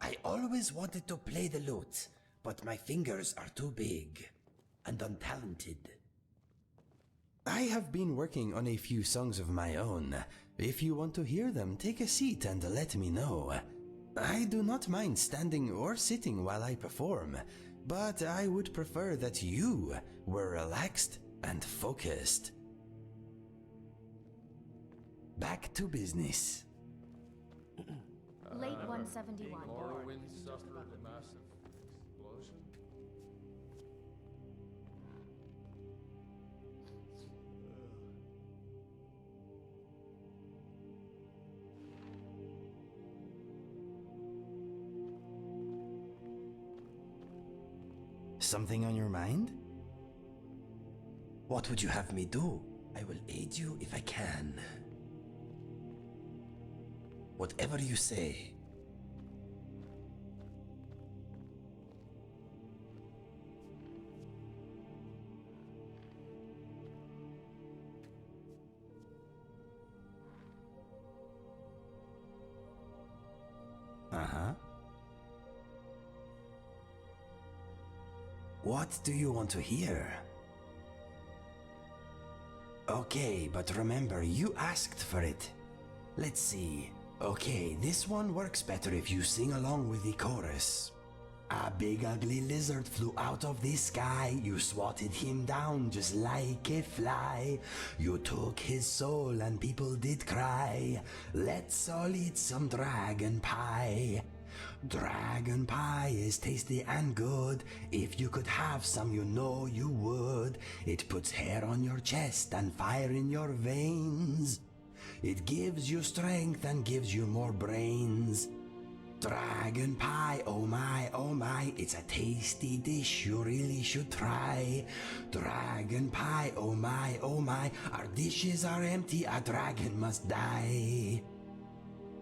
I always wanted to play the lute, but my fingers are too big and untalented. I have been working on a few songs of my own. If you want to hear them, take a seat and let me know. I do not mind standing or sitting while I perform, but I would prefer that you were relaxed and focused. Back to business. Late 171. Morrowind suffered a massive explosion. Something on your mind? What would you have me do? I will aid you if I can. Whatever you say. Uh-huh. What do you want to hear? Okay, but remember, you asked for it. Let's see. Okay, this one works better if you sing along with the chorus. A big ugly lizard flew out of the sky. You swatted him down just like a fly. You took his soul and people did cry. Let's all eat some dragon pie. Dragon pie is tasty and good. If you could have some, you know you would. It puts hair on your chest and fire in your veins. It gives you strength and gives you more brains. Dragon pie, oh my, it's a tasty dish you really should try. Dragon pie, oh my, our dishes are empty, a dragon must die.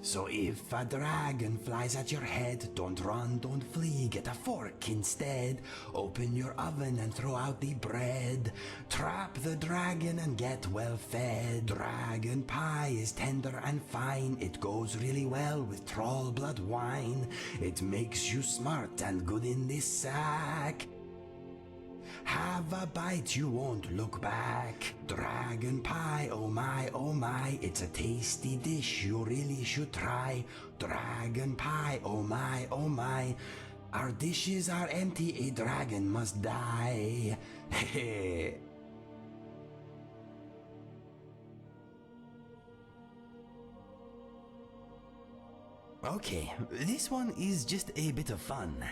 So if a dragon flies at your head, don't run, don't flee, get a fork instead. Open your oven and throw out the bread. Trap the dragon and get well fed. Dragon pie is tender and fine. It goes really well with troll blood wine. It makes you smart and good in this sack. Have a bite, you won't look back. Dragon pie, oh my, it's a tasty dish you really should try. Dragon pie, oh my, our dishes are empty, a dragon must die. Hehe. Okay, this one is just a bit of fun.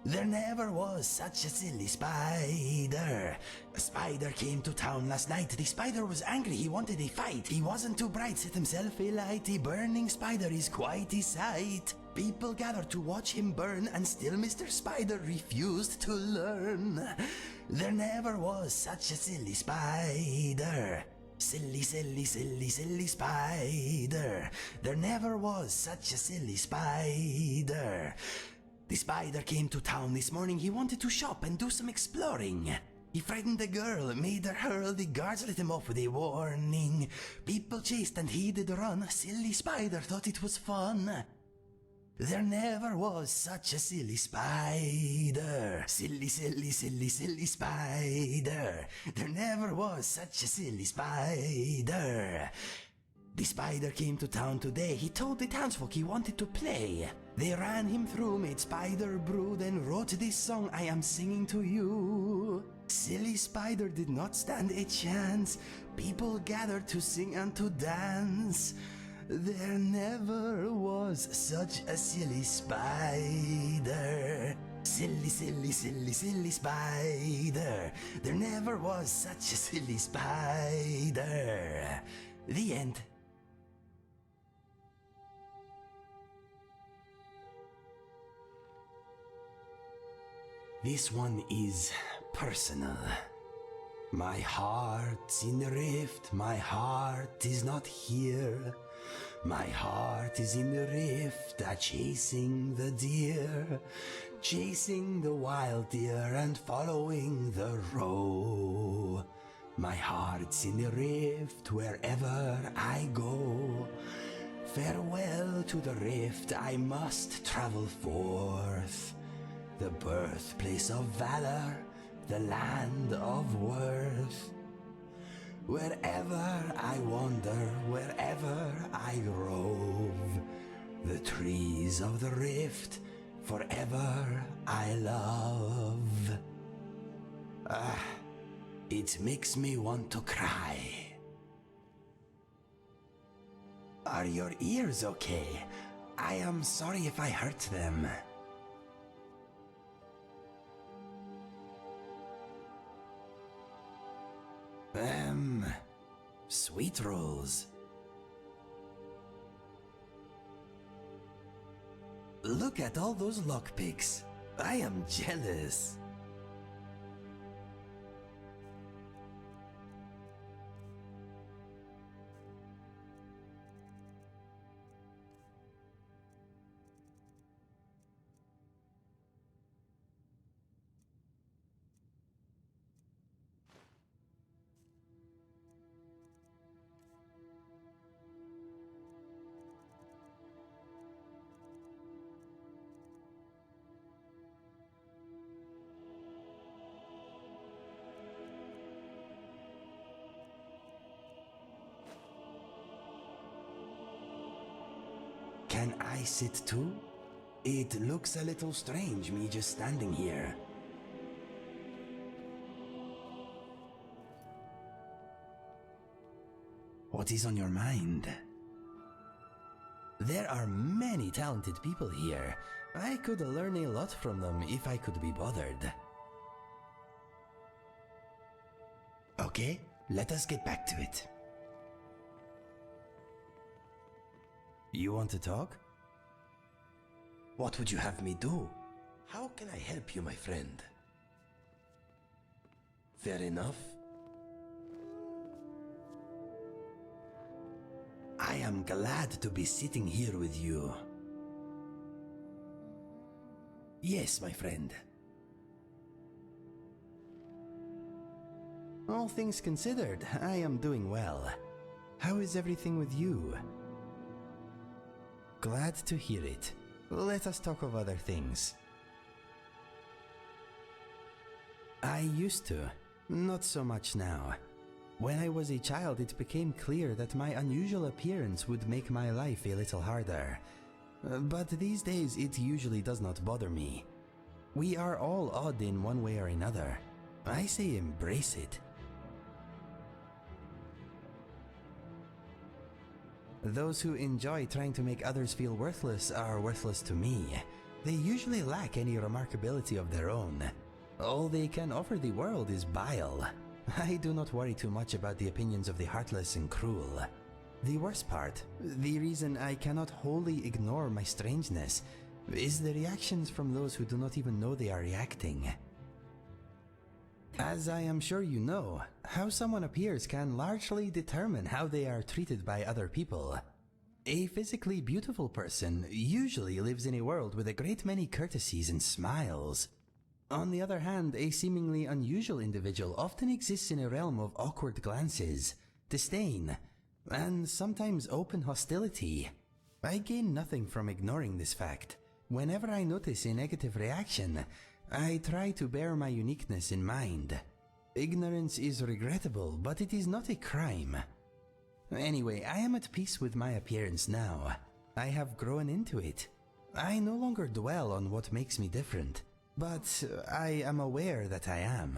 There never was such a silly spider. A spider came to town last night. The spider was angry, he wanted a fight. He wasn't too bright, set himself a light. A burning spider is quite a sight. People gathered to watch him burn, and still Mr. Spider refused to learn. There never was such a silly spider. Silly, silly, silly, silly spider. There never was such a silly spider. The spider came to town this morning. He wanted to shop and do some exploring. He frightened the girl, made her hurl. The guards let him off with a warning. People chased and he did run. Silly spider thought it was fun. There never was such a silly spider. Silly, silly, silly, silly spider. There never was such a silly spider. The spider came to town today. He told the townsfolk he wanted to play. They ran him through, made spider brew, then wrote this song I am singing to you. Silly spider did not stand a chance. People gathered to sing and to dance. There never was such a silly spider. Silly, silly, silly, silly spider. There never was such a silly spider. The end. This one is personal. My heart's in the rift, my heart is not here. My heart is in the rift, chasing the deer, chasing the wild deer and following the roe. My heart's in the rift wherever I go. Farewell to the rift, I must travel forth. The birthplace of valor, the land of worth. Wherever I wander, wherever I rove, the trees of the rift, forever I love. It makes me want to cry. Are your ears okay? I am sorry if I hurt them. Sweet rolls. Look at all those lockpicks. I am jealous. Can I sit too? It looks a little strange, me just standing here. What is on your mind? There are many talented people here. I could learn a lot from them if I could be bothered. Okay, let us get back to it. You want to talk? What would you have me do? How can I help you, my friend? Fair enough. I am glad to be sitting here with you. Yes, my friend. All things considered, I am doing well. How is everything with you? Glad to hear it. Let us talk of other things. I used to, not so much now. When I was a child, it became clear that my unusual appearance would make my life a little harder. But these days, it usually does not bother me. We are all odd in one way or another. I say embrace it. Those who enjoy trying to make others feel worthless are worthless to me. They usually lack any remarkability of their own. All they can offer the world is bile. I do not worry too much about the opinions of the heartless and cruel. The worst part, the reason I cannot wholly ignore my strangeness, is the reactions from those who do not even know they are reacting. As I am sure you know, how someone appears can largely determine how they are treated by other people. A physically beautiful person usually lives in a world with a great many courtesies and smiles. On the other hand, a seemingly unusual individual often exists in a realm of awkward glances, disdain, and sometimes open hostility. I gain nothing from ignoring this fact. Whenever I notice a negative reaction, I try to bear my uniqueness in mind. Ignorance is regrettable, but it is not a crime. Anyway, I am at peace with my appearance now. I have grown into it. I no longer dwell on what makes me different, but I am aware that I am.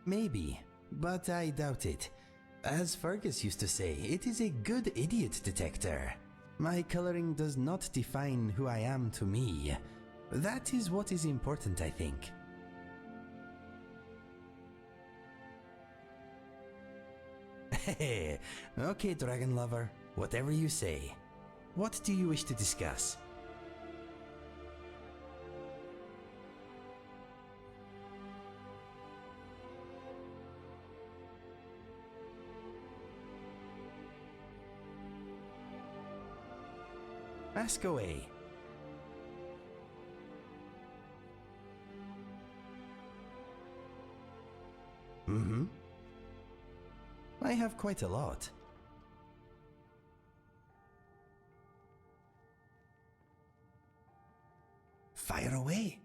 Maybe, but I doubt it. As Fergus used to say, it is a good idiot detector. My coloring does not define who I am to me. That is what is important, I think. Hey, okay, dragon lover, whatever you say. What do you wish to discuss? Ask away. I have quite a lot. Fire away.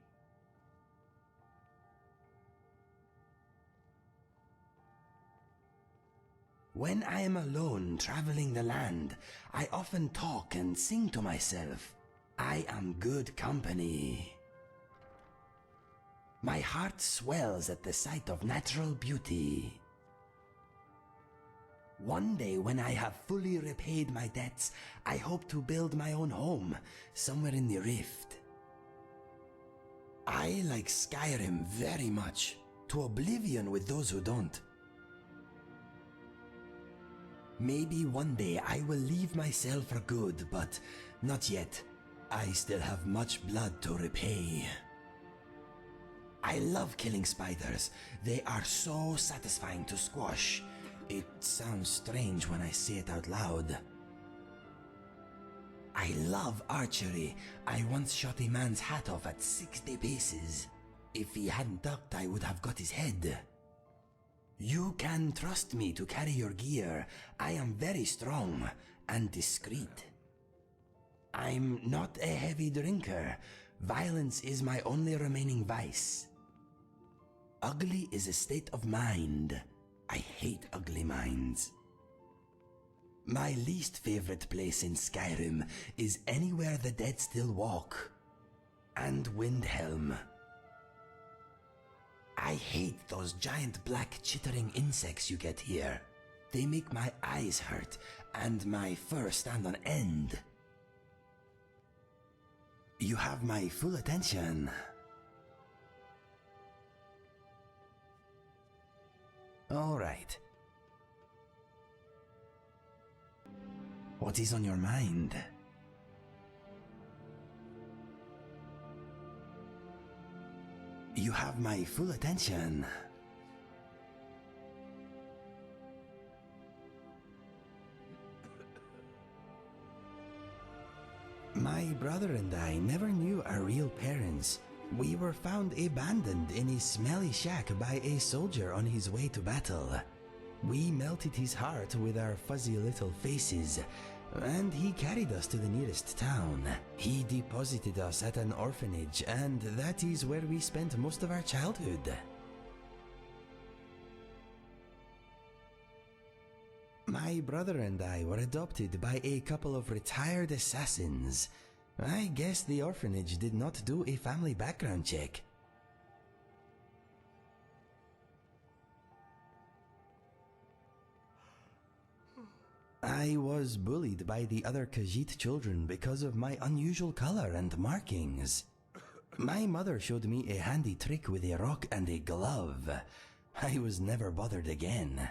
When I am alone traveling the land, I often talk and sing to myself. I am good company. My heart swells at the sight of natural beauty. One day when I have fully repaid my debts, I hope to build my own home, somewhere in the Rift. I like Skyrim very much, to oblivion with those who don't. Maybe one day I will leave myself for good, but not yet. I still have much blood to repay. I love killing spiders. They are so satisfying to squash. It sounds strange when I say it out loud. I love archery. I once shot a man's hat off at 60 paces. If he hadn't ducked, I would have got his head. You can trust me to carry your gear. I am very strong and discreet. I'm not a heavy drinker. Violence is my only remaining vice. Ugly is a state of mind. I hate ugly minds. My least favorite place in Skyrim is anywhere the dead still walk. And Windhelm. I hate those giant black chittering insects you get here. They make my eyes hurt and my fur stand on end. You have my full attention. All right. What is on your mind? You have my full attention. My brother and I never knew our real parents. We were found abandoned in a smelly shack by a soldier on his way to battle. We melted his heart with our fuzzy little faces, and he carried us to the nearest town. He deposited us at an orphanage, and that is where we spent most of our childhood. My brother and I were adopted by a couple of retired assassins. I guess the orphanage did not do a family background check. I was bullied by the other Khajiit children because of my unusual color and markings. My mother showed me a handy trick with a rock and a glove. I was never bothered again.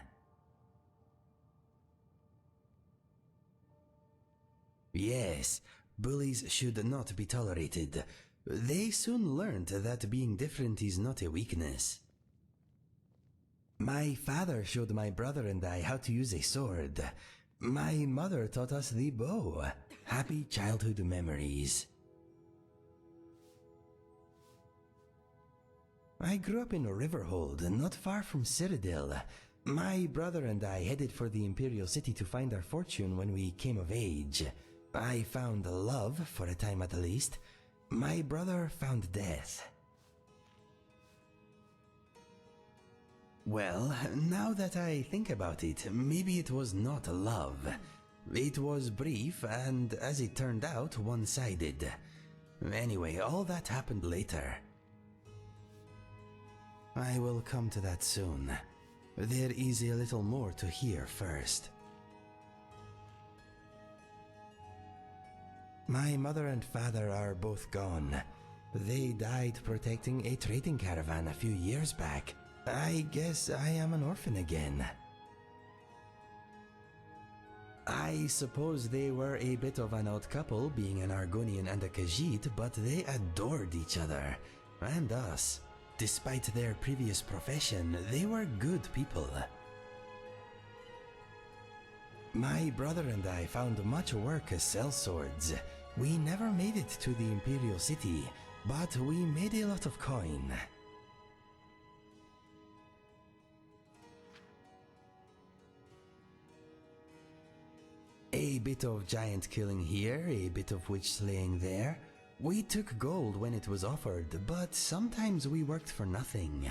Yes, bullies should not be tolerated. They soon learned that being different is not a weakness. My father showed my brother and I how to use a sword. My mother taught us the bow. Happy childhood memories. I grew up in Riverhold, not far from Cyrodiil. My brother and I headed for the Imperial City to find our fortune when we came of age. I found love, for a time at least. My brother found death. Well, now that I think about it, maybe it was not love. It was brief and, as it turned out, one-sided. Anyway, all that happened later. I will come to that soon. There is a little more to hear first. My mother and father are both gone. They died protecting a trading caravan a few years back. I guess I am an orphan again. I suppose they were a bit of an odd couple, being an Argonian and a Khajiit, but they adored each other, and us. Despite their previous profession, they were good people. My brother and I found much work as sellswords. We never made it to the Imperial City, but we made a lot of coin. bit of giant killing here, a bit of witch slaying there. We took gold when it was offered, but sometimes we worked for nothing.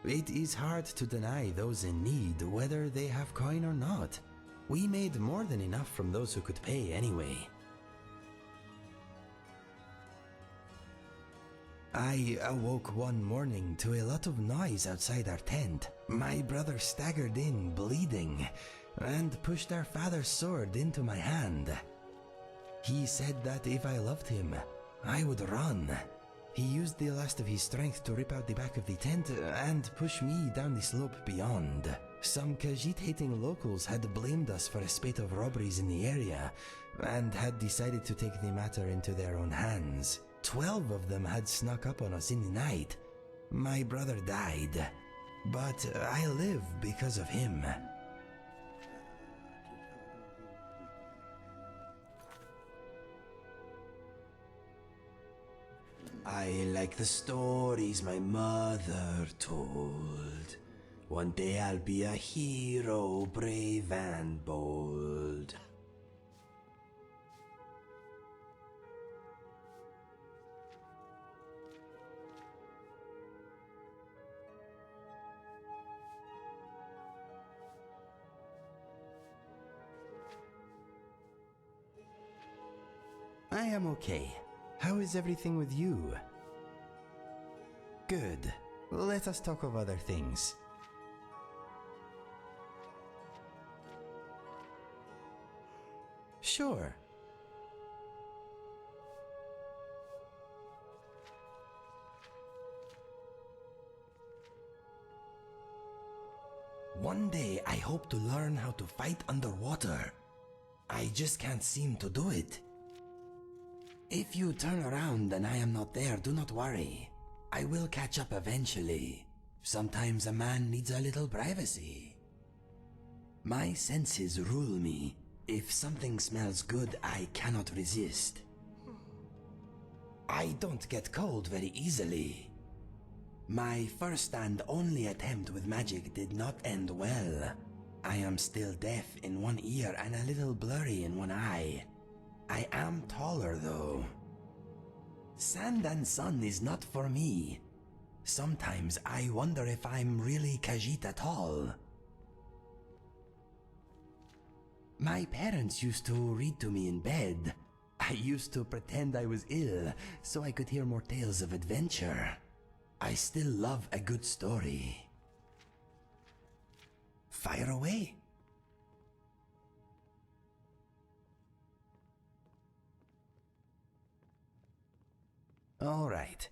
It is hard to deny those in need, whether they have coin or not. We made more than enough from those who could pay anyway. I awoke one morning to a lot of noise outside our tent. My brother staggered in, bleeding, and pushed our father's sword into my hand. He said that if I loved him, I would run. He used the last of his strength to rip out the back of the tent and push me down the slope beyond. Some Khajiit-hating locals had blamed us for a spate of robberies in the area, and had decided to take the matter into their own hands. 12 of them had snuck up on us in the night. My brother died, but I live because of him. I like the stories my mother told. One day I'll be a hero, brave and bold. I am okay. How is everything with you? Good. Let us talk of other things. Sure. One day I hope to learn how to fight underwater. I just can't seem to do it. If you turn around and I am not there, do not worry. I will catch up eventually. Sometimes a man needs a little privacy. My senses rule me. If something smells good, I cannot resist. I don't get cold very easily. My first and only attempt with magic did not end well. I am still deaf in one ear and a little blurry in one eye. I am taller though. Sand and sun is not for me. Sometimes I wonder if I'm really Khajiit at all. My parents used to read to me in bed. I used to pretend I was ill so I could hear more tales of adventure. I still love a good story. Fire away. All right.